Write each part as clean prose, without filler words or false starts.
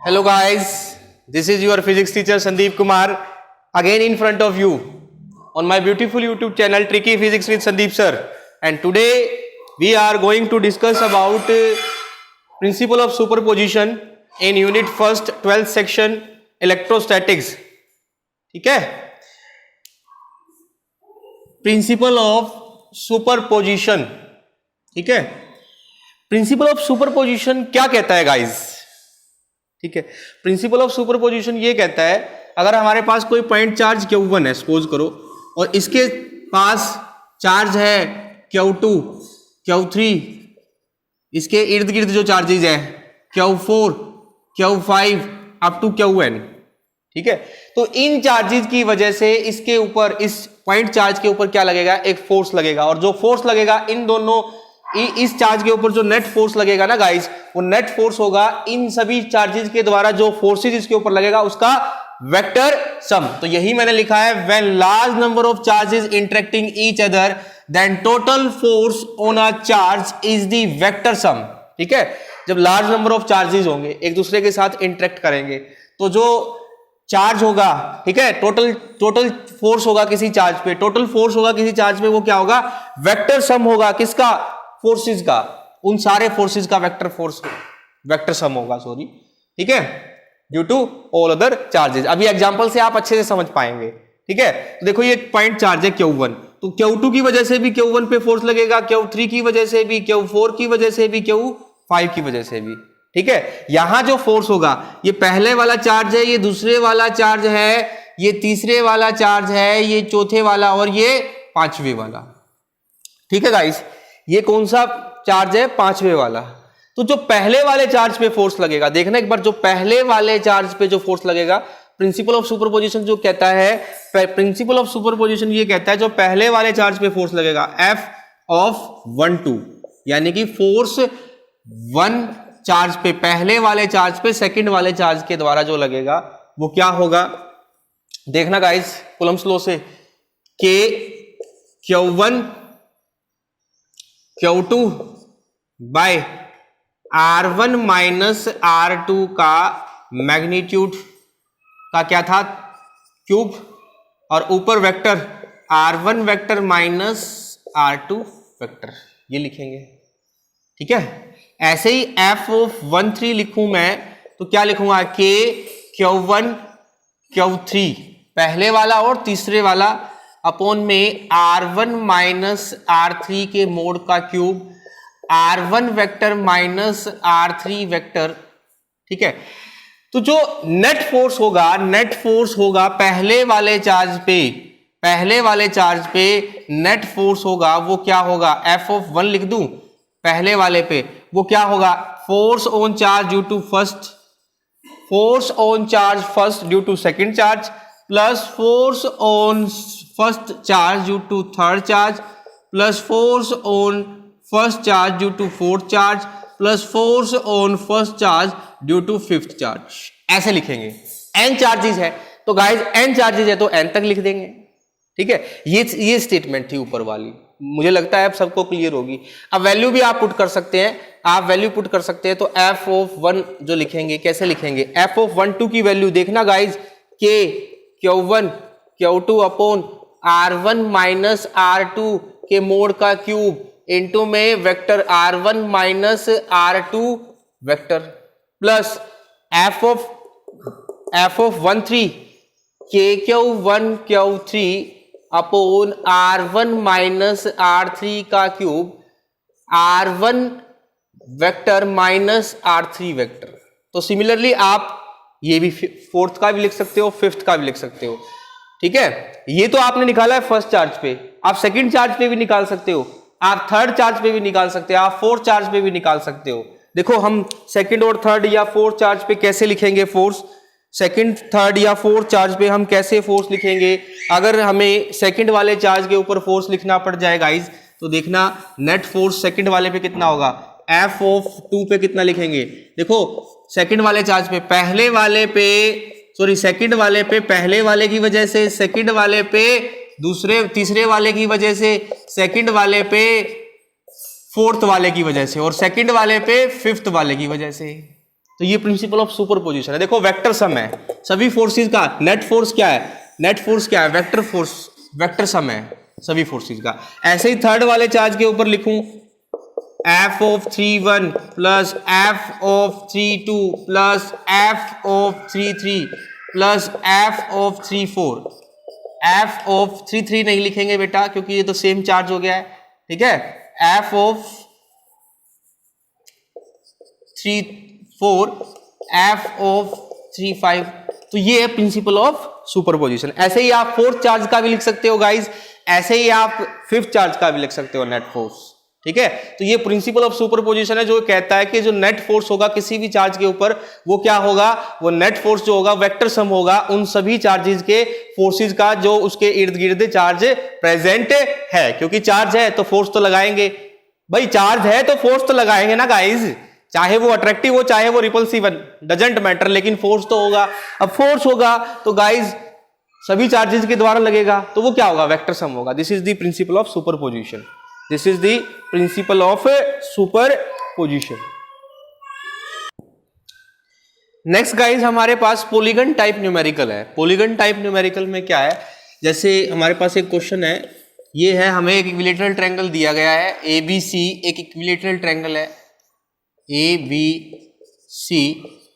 Hello guys, this is your physics teacher Sandeep Kumar again in front of you on my beautiful YouTube channel Tricky Physics with Sandeep sir, and today we are going to discuss about principle of superposition in unit 1st 12th section electrostatics. ठीक है, principle of superposition. ठीक है, principle of superposition क्या कहता है guys? ठीक है, principle of superposition ये कहता है अगर हमारे पास कोई पॉइंट चार्ज Q1 है सपोज करो, और इसके पास चार्ज है Q2, Q3, इसके इर्द गिर्द जो चार्जेज है Q4, Q5 up to Qn. ठीक है, तो इन चार्जेस की वजह से इसके ऊपर, इस पॉइंट चार्ज के ऊपर क्या लगेगा? एक फोर्स लगेगा, और जो फोर्स लगेगा इन दोनों, इस चार्ज के ऊपर जो नेट फोर्स लगेगा ना गाइस, वो नेट फोर्स होगा इन सभी चार्जेस के द्वारा जो फोर्सेस इसके ऊपर लगेगा उसका वेक्टर सम. तो यही मैंने लिखा है, when large number of charges interacting each other than total force on a charge is the vector sum. ठीक है, जब लार्ज नंबर ऑफ चार्जेस होंगे एक दूसरे के साथ इंटरेक्ट करेंगे तो जो चार्ज होगा, ठीक है, टोटल फोर्स होगा किसी चार्ज पे, टोटल फोर्स होगा किसी चार्ज पे, वो क्या होगा? वेक्टर सम होगा. किसका? फोर्सेस का, उन सारे फोर्सेस का वेक्टर सम होगा, सॉरी. ठीक है, due to all other charges. अभी एग्जांपल से आप अच्छे से समझ पाएंगे. ठीक है, तो देखो ये पॉइंट चार्ज है Q1, तो Q2 की वजह से भी Q1 पे फोर्स लगेगा, Q3 की वजह से भी, Q4 की वजह से भी, Q5 की वजह से भी. ठीक है, यहां जो फोर्स होगा, ये पहले वाला चार्ज है, ये दूसरे वाला चार्ज है, ये तीसरे वाला चार्ज है, ये चौथे वाला, और ये पांचवे वाला. ठीक है गाइस, ये कौन सा चार्ज है? पांचवे वाला. तो जो पहले वाले चार्ज पे फोर्स लगेगा, देखना एक बार, जो पहले वाले चार्ज पे जो फोर्स लगेगा, प्रिंसिपल ऑफ सुपरपोजिशन जो कहता है, प्रिंसिपल ऑफ सुपरपोजिशन ये कहता है जो पहले वाले चार्ज पे फोर्स लगेगा F ऑफ 1 2, यानी कि फोर्स 1 चार्ज पे, पहले वाले चार्ज पे सेकंड वाले चार्ज के द्वारा जो लगेगा वो क्या होगा? देखना गाइस, कूलम्स लॉ से, K Q1 Q2 by R1 minus R2 का मैग्नीट्यूड का क्या था? क्यूब, और ऊपर vector R1 vector minus R2 vector, ये लिखेंगे. ठीक है, ऐसे ही F ऑफ 1 3 लिखूं मैं तो क्या लिखूंगा? K Q1 Q3 पहले वाला और तीसरे वाला अपॉन में R1 माइनस R3 के मोड का cube, R1 vector minus R3 vector. ठीक है, तो जो नेट फोर्स होगा पहले वाले चार्ज पे, नेट फोर्स होगा वो क्या होगा? F ऑफ 1 लिख दूं पहले वाले पे, वो क्या होगा? Force on charge due to first, force on charge first due to second charge, plus force on first charge due to third charge, plus force on first charge due to fourth charge, plus force on first charge due to fifth charge. ऐसे लिखेंगे. n charges है तो guys, n charges है तो n तक लिख देंगे. ठीक है, ये स्टेटमेंट थी ऊपर वाली. मुझे लगता है अब सबको क्लियर होगी. अब वैल्यू भी आप पुट कर सकते हैं, तो f ऑफ 1 जो लिखेंगे, कैसे लिखेंगे? f ऑफ 1 2 की वैल्यू देखना guys, K Q1 Q2 upon R1 minus R2 के मोड का क्यूब इनटू में vector R1 minus R2 vector, plus f of 1 3 K Q1 Q3 upon R1 minus R3 का cube, R1 vector minus R3 vector. तो similarly आप ये भी fourth का भी लिख सकते हो, फिफ्थ का भी लिख सकते हो. ठीक है, ये तो आपने निकाला है फर्स्ट चार्ज पे, आप सेकंड चार्ज पे भी निकाल सकते हो, आप थर्ड चार्ज पे भी निकाल सकते हो, आप फोर्थ चार्ज पे भी निकाल सकते हो. देखो हम सेकंड और थर्ड या फोर्थ चार्ज पे कैसे लिखेंगे फोर्स? सेकंड, थर्ड या फोर्थ चार्ज पे हम कैसे फोर्स लिखेंगे? अगर हमें सेकंड वाले चार्ज के ऊपर फोर्स लिखना पड़ जाए गाइज, तो देखना नेट फोर्स सेकंड वाले पे कितना होगा? F ऑफ 2 पे कितना लिखेंगे? देखो सेकंड वाले चार्ज पे, सेकंड वाले पे पहले वाले की वजह से, सेकंड वाले पे तीसरे वाले की वजह से, सेकंड वाले पे फोर्थ वाले की वजह से, और सेकंड वाले पे फिफ्थ वाले की वजह से. तो ये प्रिंसिपल ऑफ सुपरपोजिशन है। देखो वेक्टर सम है सभी फोर्सेस का, नेट फोर्स क्या है, नेट फोर्स क्या है, वेक्टर फोर्स, वेक्टर सम है सभी फोर्सेस का। ऐसे ही थर्ड वाले चार्ज के ऊपर लिखूं F of 3 1 plus F of 3 2 plus F of 3 3 plus F of 3 4। F of 3 3 नहीं लिखेंगे बेटा क्योंकि ये तो सेम चार्ज हो गया है, ठीक है। F of 3 4 F of 3 5। तो ये है प्रिंसिपल ऑफ सुपरपोजिशन। ऐसे ही आप फोर्थ चार्ज का भी लिख सकते हो गाइज, ऐसे ही आप फिफ्थ चार्ज का भी लिख सकते हो, नेट फोर्स, ठीक है। तो ये प्रिंसिपल ऑफ सुपरपोजिशन है जो कहता है कि जो नेट फोर्स होगा किसी भी चार्ज के ऊपर वो क्या होगा, वो नेट फोर्स जो होगा वेक्टर सम होगा उन सभी चार्जेस के फोर्सेस का जो उसके इर्द गिर्द चार्ज प्रेजेंट है। क्योंकि चार्ज है तो फोर्स तो लगाएंगे भाई, चार्ज है तो फोर्स तो लगाएंगे ना गाइज, चाहे वो अट्रैक्टिव हो चाहे वो रिपल्सिव, डजंट मैटर, लेकिन फोर्स तो होगा। अब फोर्स होगा तो गाइज सभी चार्जेस के द्वारा लगेगा तो वो क्या होगा, वेक्टर सम होगा। This is the principle of superposition, this is the principle of superposition. Next guys हमारे पास पॉलीगन टाइप न्यूमेरिकल है। पॉलीगन टाइप न्यूमेरिकल में क्या है, जैसे हमारे पास एक क्वेश्चन है, ये है हमें एक इक्विलेटरल ट्रायंगल दिया गया है ABC, एक इक्विलेटरल ट्रायंगल है ABC,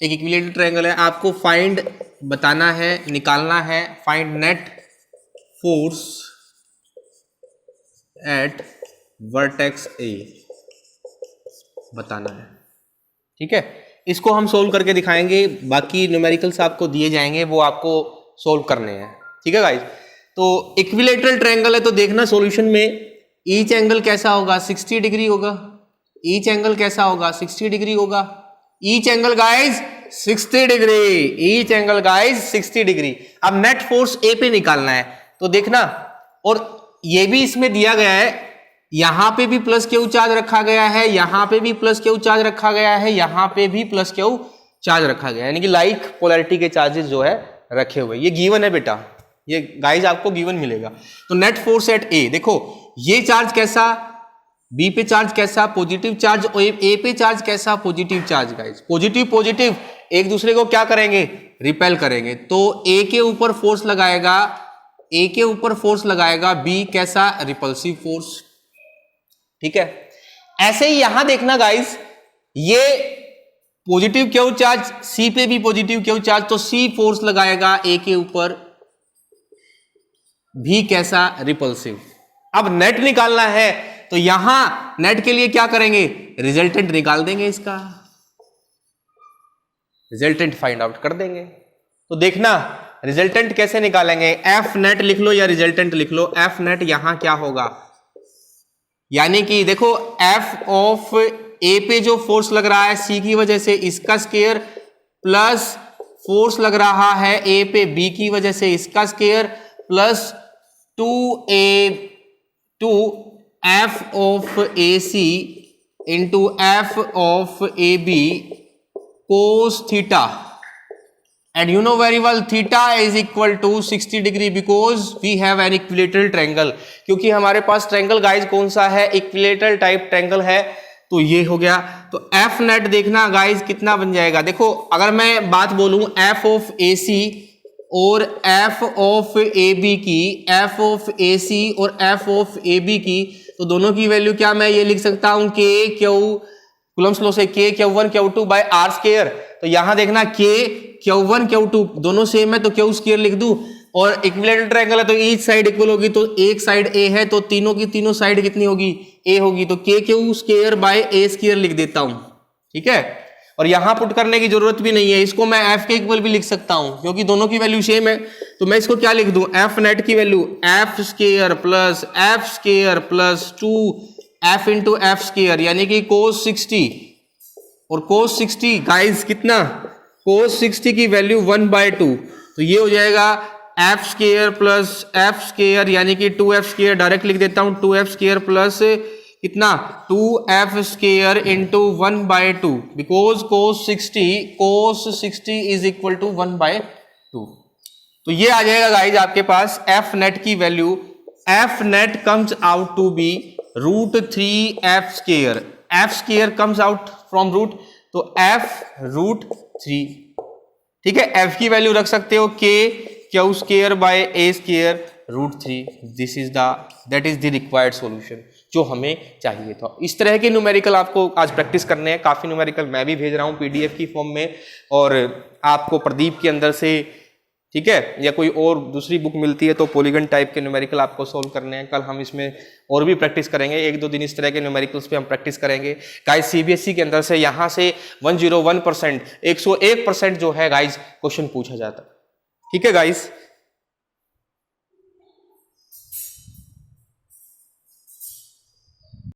एक इक्विलेटरल ट्रायंगल है। आपको फाइंड बताना है, निकालना है, find net force at vertex A बताना है, ठीक है। इसको हम सोल्व करके दिखाएंगे, बाकी न्यूमेरिकल्स आपको दिए जाएंगे वो आपको सोल्व करने हैं, ठीक है गाइस। तो इक्विलेटरल ट्रायंगल है तो देखना सॉल्यूशन में ईच एंगल कैसा होगा, 60 डिग्री होगा। ईच एंगल कैसा होगा, 60 डिग्री होगा। Each angle guys 60 degree, each angle guys 60 degree. अब नेट फोर्स ए पे निकालना है तो देखना, और ये भी इसमें दिया गया है, यहां पे भी प्लस क्यू चार्ज रखा गया है, यहां पे भी प्लस क्यू चार्ज रखा गया है, यहां पे भी प्लस क्यू चार्ज रखा गया है, यानी कि लाइक पोलैरिटी के चार्जेस जो है रखे हुए। ये गिवन है बेटा, ये गाइस आपको गिवन मिलेगा। तो नेट फोर्स एट ए, देखो ये चार्ज कैसा, बी पे चार्ज कैसा, पॉजिटिव चार्ज, ए पे चार्ज कैसा, positive charge guys. Positive positive एक दूसरे को क्या करेंगे, रिपेल करेंगे। तो ए के ऊपर फोर्स लगाएगा, ए के ऊपर फोर्स लगाएगा, बी कैसा, रिपल्सिव फोर्स, ठीक है। ऐसे ही यहां देखना गाइस, ये पॉजिटिव क्यू चार्ज, सी पे भी पॉजिटिव क्यू चार्ज, तो सी फोर्स लगाएगा ए के ऊपर, भी कैसा, रिपल्सिव। अब नेट निकालना है तो यहां नेट के लिए क्या करेंगे, रिजल्टेंट निकाल देंगे, इसका रिजल्टेंट फाइंड आउट कर देंगे। तो देखना रिजल्टेंट कैसे निकालेंगे, एफ नेट लिख लो या रिजल्टेंट लिख लो। एफ नेट यहां क्या होगा, यानी कि देखो एफ ऑफ ए पे जो फोर्स लग रहा है सी की वजह से इसका स्क्वायर, प्लस फोर्स लग रहा है ए पे बी की वजह से इसका square, plus 2 F of A C into F of A B cos theta, and you know very well theta is equal to 60 degree because we have an equilateral triangle। क्योंकि हमारे पास ट्रायंगल गाइज कौन सा है, equilateral type triangle है। तो ये हो गया। तो एफ नेट देखना गाइज कितना बन जाएगा, देखो अगर मैं बात बोलूं एफ ऑफ ए सी और एफ ऑफ ए बी की, एफ ऑफ ए सी और एफ ऑफ ए बी की, तो दोनों की वैल्यू क्या मैं ये लिख सकता हूं, के क्यू कूलम्स लॉ से K Q one Q two by R square. तो यहां देखना के क्यू वन क्यू टू दोनों सेम है तो क्यू स्क्वायर लिख दूं, और इक्विलेटरल ट्रायंगल है तो ईच साइड इक्वल होगी, तो एक साइड ए है तो तीनों की तीनों साइड कितनी होगी, ए होगी, तो के Q square by A square लिख देता हूं, ठीक है। और यहां पुट करने की जरूरत भी नहीं है, इसको मैं एफ के इक्वल भी लिख सकता हूं क्योंकि दोनों की वैल्यू सेम है। तो मैं इसको क्या लिख दूं, एफ नेट की value F square plus 2 F into F square, यानी कि कोस 60, और कोस 60 गाइस कितना, कोस 60 की वैल्यू 1/2, तो ये हो जाएगा F square plus F square, यानी कि 2f स्क्वायर, डायरेक्ट लिख देता हूं 2f स्क्वायर प्लस कितना 2f square into 1/2, because cos 60 is equal to 1/2। तो ये आ जाएगा गाइज आपके पास एफ नेट की value, F net comes out to be √3f square, F square comes out from तो f√3, ठीक है। f की वैल्यू रख सकते हो k Q square by a square √3। This is that is the required solution जो हमें चाहिए था। इस तरह के न्यूमेरिकल आपको आज प्रैक्टिस करने हैं। काफी न्यूमेरिकल मैं भी भेज रहा हूं पीडीएफ की फॉर्म में, और आपको प्रदीप के अंदर से, ठीक है, या कोई और दूसरी बुक मिलती है तो पॉलीगन टाइप के न्यूमेरिकल आपको सोल्व करने हैं। कल हम इसमें और भी प्रैक्टिस करेंगे, 1-2 दिन इस तरह के न्यूमेरिकल्स पे हम प्रैक्टिस करेंगे गाइज। सीबीएसई के अंदर से यहाँ से 101%, 101% जो है गाइज क्वेश्चन पूछा जाता है, ठीक है गाइज।